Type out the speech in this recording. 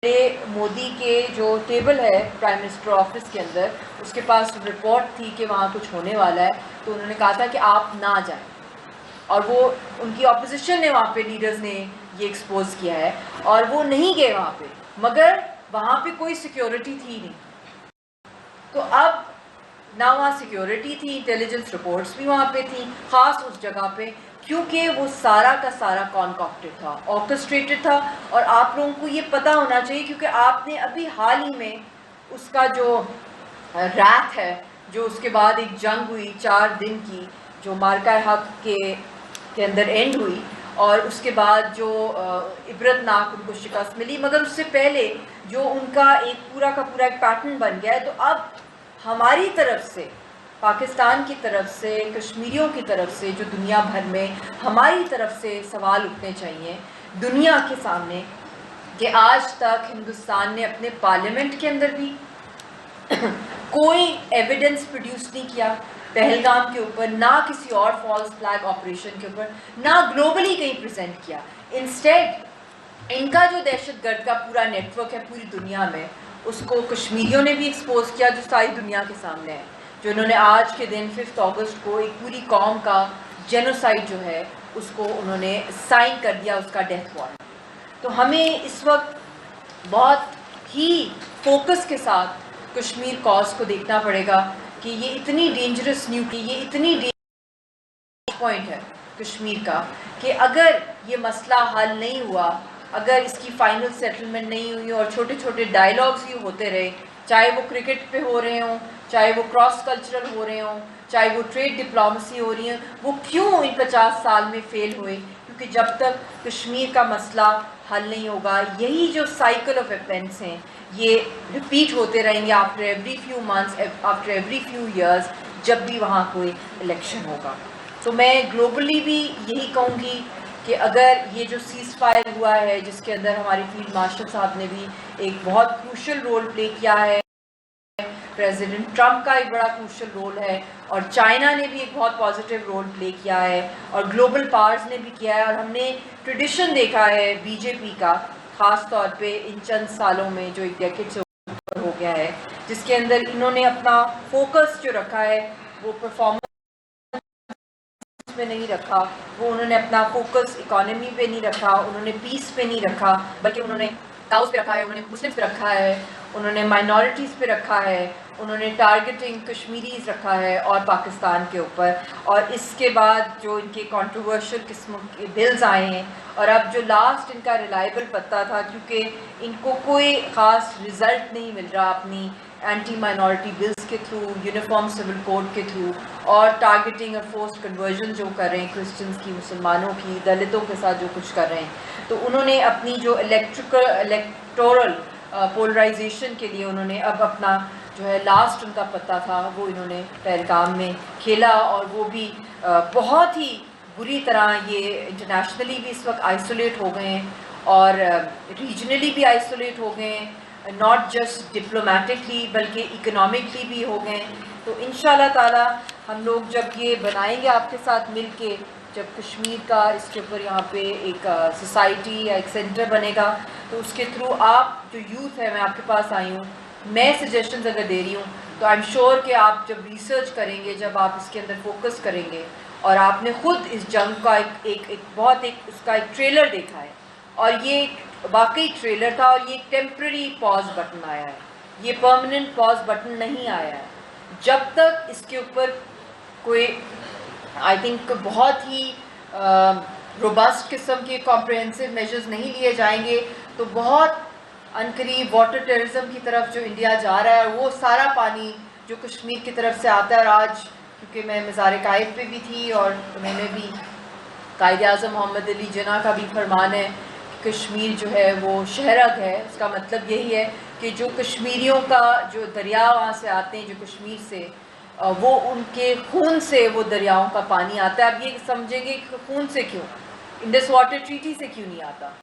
مودی کے جو ٹیبل ہے پرائم منسٹر آفس کے اندر، اس کے پاس رپورٹ تھی کہ وہاں کچھ ہونے والا ہے، تو انہوں نے کہا تھا کہ آپ نہ جائیں، اور وہ ان کی اپوزیشن نے وہاں پہ لیڈرز نے یہ ایکسپوز کیا ہے اور وہ نہیں گئے وہاں پہ، مگر وہاں پہ کوئی سیکیورٹی تھی نہیں۔ تو اب نہ وہاں سیکیورٹی تھی، انٹیلیجنس رپورٹس بھی وہاں پہ تھیں، خاص اس جگہ پہ، کیونکہ وہ سارا کا سارا کانکاکٹڈ تھا، آرکسٹریٹڈ تھا، اور آپ لوگوں کو یہ پتہ ہونا چاہیے کیونکہ آپ نے ابھی حال ہی میں اس کا جو رات ہے، جو اس کے بعد ایک جنگ ہوئی 4 دن کی، جو مارکہ حق کے اندر اینڈ ہوئی، اور اس کے بعد جو عبرت ناک ان کو شکست ملی، مگر اس سے پہلے جو ان کا ایک پورا کا پورا ایک پیٹرن بن گیا ہے۔ تو اب ہماری طرف سے، پاکستان کی طرف سے، کشمیریوں کی طرف سے، جو دنیا بھر میں ہماری طرف سے سوال اٹھنے چاہیے دنیا کے سامنے، کہ آج تک ہندوستان نے اپنے پارلیمنٹ کے اندر بھی کوئی ایویڈنس پروڈیوس نہیں کیا پہلگام کے اوپر، نہ کسی اور فالس فلیگ آپریشن کے اوپر، نہ گلوبلی کہیں پریزنٹ کیا۔ انسٹیڈ ان کا جو دہشت گرد کا پورا نیٹ ورک ہے پوری دنیا میں، اس کو کشمیریوں نے بھی ایکسپوز کیا، جو ساری دنیا کے سامنے ہے، جو انہوں نے آج کے دن 5 اگست کو ایک پوری قوم کا جینوسائیڈ جو ہے اس کو انہوں نے سائن کر دیا، اس کا ڈیتھ وارنٹ۔ تو ہمیں اس وقت بہت ہی فوکس کے ساتھ کشمیر کاز کو دیکھنا پڑے گا کہ یہ اتنی ڈینجرس یہ اتنی ڈینجرس پوائنٹ ہے کشمیر کا، کہ اگر یہ مسئلہ حل نہیں ہوا، اگر اس کی فائنل سیٹلمنٹ نہیں ہوئی اور چھوٹے چھوٹے ڈائیلاگز ہی ہوتے رہے، چاہے وہ کرکٹ پہ ہو رہے ہوں، چاہے وہ کراس کلچرل ہو رہے ہوں، چاہے وہ ٹریڈ ڈپلومیسی ہو رہی ہیں، وہ کیوں ان 50 سال میں فیل ہوئے؟ کیونکہ جب تک کشمیر کا مسئلہ حل نہیں ہوگا، یہی جو سائیکل آف ایونٹس ہیں یہ ریپیٹ ہوتے رہیں گے after every few months, after every few years, جب بھی وہاں کوئی الیکشن ہوگا۔ تو میں گلوبلی بھی یہی کہوں گی کہ اگر یہ جو سیز فائر ہوا ہے، جس کے اندر ہمارے فیلڈ مارشل صاحب نے بھی ایک بہت کروشل رول پلے کیا ہے، پریزیڈنٹ ٹرمپ کا ایک بڑا کروشل رول ہے، اور چائنا نے بھی ایک بہت پازیٹیو رول پلے کیا ہے، اور گلوبل پاورز نے بھی کیا ہے، اور ہم نے ٹریڈیشن دیکھا ہے بی جے پی کا، خاص طور پہ ان چند سالوں میں جو ایک ڈیکیڈ سے اوپر ہو گیا ہے، جس کے اندر انہوں نے اپنا فوکس جو رکھا ہے وہ پرفارمنس پہ نہیں رکھا، وہ انہوں نے اپنا فوکس اکانومی پہ نہیں رکھا، انہوں نے پیس پہ نہیں رکھا، بلکہ انہوں نے کاؤز پہ رکھا ہے، انہوں نے مسلمس پہ رکھا ہے، انہوں نے مائنورٹیز پہ رکھا ہے، انہوں نے ٹارگیٹنگ کشمیریز رکھا ہے اور پاکستان کے اوپر، اور اس کے بعد جو ان کے کنٹروورشل قسم کے بلز آئے ہیں، اور اب جو لاسٹ ان کا ریلائبل پتہ تھا، کیونکہ ان کو کوئی خاص رزلٹ نہیں مل رہا اپنی اینٹی مائنورٹی بلز کے تھرو، یونیفارم سول کوڈ کے تھرو، اور ٹارگیٹنگ اور فورسڈ کنورژن جو کر رہے ہیں کرسچنس کی، مسلمانوں کی، دلتوں کے ساتھ جو کچھ کر رہے ہیں، تو انہوں نے اپنی جو الیکٹورل پولرائزیشن کے لیے انہوں نے اب اپنا جو ہے لاسٹ ان کا پتہ تھا وہ انہوں نے پہلگام میں کھیلا، اور وہ بھی بہت ہی بری طرح یہ انٹرنیشنلی بھی اس وقت آئسولیٹ ہو گئے ہیں، اور ریجنلی بھی آئسولیٹ ہو گئے ہیں، ناٹ جسٹ ڈپلومیٹکلی بلکہ اکنامکلی بھی ہو گئے ہیں۔ تو انشاءاللہ تعالی ہم لوگ جب یہ بنائیں گے آپ کے ساتھ مل کے، جب کشمیر کا اس کے اوپر یہاں پہ ایک سوسائٹی یا ایک سینٹر بنے گا، تو اس کے تھرو آپ جو یوتھ ہے، میں آپ کے پاس آئی ہوں، میں سجیشنز اگر دے رہی ہوں تو آئی ایم شیور کہ آپ جب ریسرچ کریں گے، جب آپ اس کے اندر فوکس کریں گے، اور آپ نے خود اس جنگ کا ایک اس کا ایک ٹریلر دیکھا ہے، اور یہ واقعی ٹریلر تھا، اور یہ ایک ٹیمپرری پاز بٹن آیا ہے، یہ پرماننٹ پاز بٹن نہیں آیا ہے، جب تک اس کے اوپر کوئی آئی تھنک بہت ہی روبسٹ قسم کے کمپریہنسو میجرز نہیں لیے جائیں گے، تو بہت عنقریب واٹر ٹیررزم کی طرف جو انڈیا جا رہا ہے، وہ سارا پانی جو کشمیر کی طرف سے آتا ہے، اور آج کیونکہ میں مزار قائد پہ بھی تھی، اور انہوں نے بھی قائد اعظم محمد علی جناح کا بھی فرمان ہے کہ کشمیر جو ہے وہ شہرگ ہے، اس کا مطلب یہی ہے کہ جو کشمیریوں کا جو دریا وہاں سے آتے ہیں، جو کشمیر سے، وہ ان کے خون سے وہ دریاؤں کا پانی آتا ہے۔ اب یہ سمجھیں گے کہ خون سے کیوں، انڈس واٹر ٹریٹی سے کیوں نہیں آتا؟